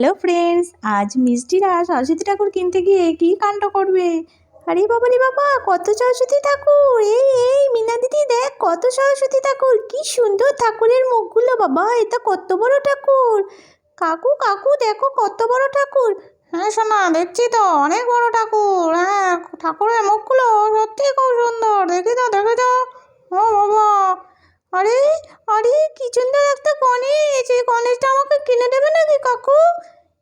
Hello friends, আজ মিষ্টিরা সরস্বতী ঠাকুর কিনতে গিয়ে কি কাণ্ড করবে। আরে বাবা রে বাবা, কত সরস্বতী ঠাকুর! এই এই মিনা দিদি দেখ, কত সরস্বতী ঠাকুর! কি সুন্দর ঠাকুরের মুখগুলো বাবা, এটা কত বড় ঠাকুর! কাকু কাকু দেখো কত বড় ঠাকুর। হ্যাঁ সোনা, দেখছি তো অনেক বড় ঠাকুর। হ্যাঁ, ঠাকুরের মুখগুলো সত্যি খুব সুন্দর। দেখি তো দেখে তো। ও বাবা, আরে আরে কি সুন্দর একটা গণেশ! এই গণেশটা আমাকে কিনে দেবে নাকি কাকু?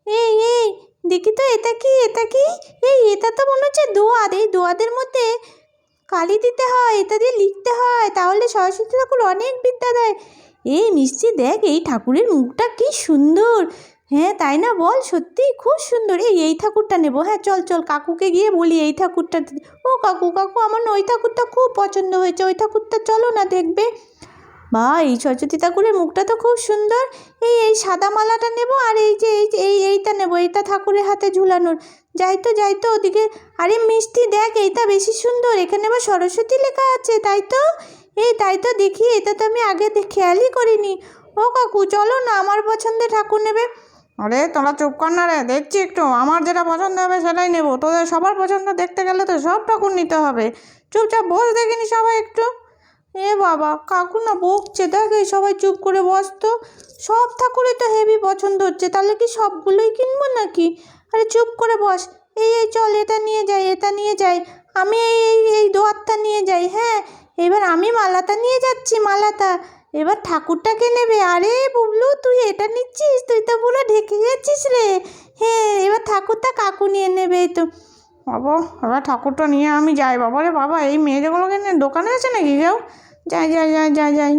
এই এই দেখি তো, এটা কি এটা কি? এই এটা তো মনে হচ্ছে দোয়াত। এই দোয়াতের মধ্যে কালি দিতে হয়, এটা দিয়ে লিখতে হয়, তাহলে সরস্বতী ঠাকুর অনেক বিদ্যা দেয়। এই মিষ্টি দেখ, এই ঠাকুরের মুখটা কি সুন্দর। হ্যাঁ তাই না বল, সত্যিই খুব সুন্দর। এই ঠাকুরটা নেবো। হ্যাঁ চল চল, কাকুকে গিয়ে বলি এই ঠাকুরটা। ও কাকু কাকু, আমার না ওই ঠাকুরটা খুব পছন্দ হয়েছে, ওই ঠাকুরটা চলো না দেখবে। বা এই সরস্বতী ঠাকুরের মুখটা তো খুব সুন্দর। এই সাদা মালাটা নেব, আর এই যে এইটা নেব, এইটা ঠাকুরের হাতে ঝুলানোর। যাই তো ওদিকে। আরে মিষ্টি দেখ, এইটা বেশি সুন্দর, এখানে আবার সরস্বতী লেখা আছে। তাই তো দেখি, এটা তো আমি আগে খেয়ালই করিনি। ও কাকু চলো না, আমার পছন্দের ঠাকুর নেবে। আরে তোরা চুপ কর না রে, দেখছি একটু, আমার যেটা পছন্দ হবে সেটাই নেবো। তোদের সবার পছন্দ দেখতে গেলে তো সব ঠাকুর নিতে হবে। চুপচাপ বস দেখিনি সবাই একটু। এ বাবা, কাকু না বকছে, দেখ এই সবাই চুপ করে বসতো। সব ঠাকুরই তো হেভি পছন্দ হচ্ছে, তাহলে কি সবগুলোই কিনবো নাকি? আরে চুপ করে বস। এই চল, এটা নিয়ে যাই। আমি এই দোয়াতটা নিয়ে যাই। হ্যাঁ, এবার আমি মালাটা নিয়ে যাচ্ছি, মালাটা। এবার ঠাকুরটাকে নেবে। আরে বুবলু, তুই এটা নিচ্ছিস? তুই তো পুরো ঢেকে গেছিস রে। হ্যাঁ, এবার ঠাকুরটা কাকু নিয়ে নেবে। এই তো বাবা, এবার ঠাকুরটা নিয়ে আমি যাই। বাবা রে বাবা, এই মেয়েগুলোকে নিয়ে দোকানে আছে নাকি কেউ? যাই।